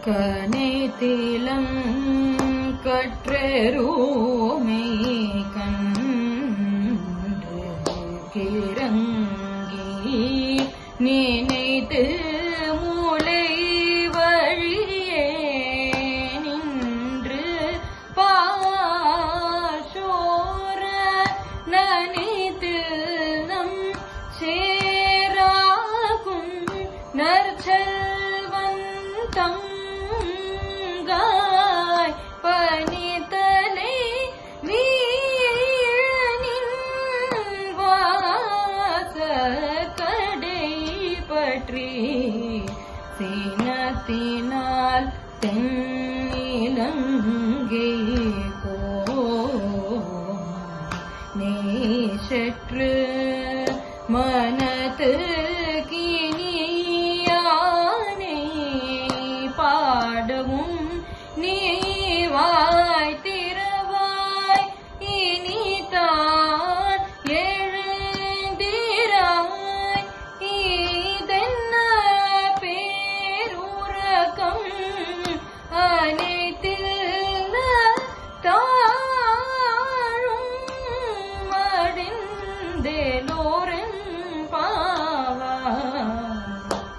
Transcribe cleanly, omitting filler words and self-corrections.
கனைத்திலம் கற்றெருமை கன்று கிறங்கி நினைத்து மூளை வழியே நின்று பாசோர நனித்து நம் சேராகும் நற்செல்வந்தம் பனிதலை வீழனின் வாசக்கடை பற்றி சீனத்தினால் தென்னிலங்கை நேசற்று மனத்து கினியானை பாடவும் நீ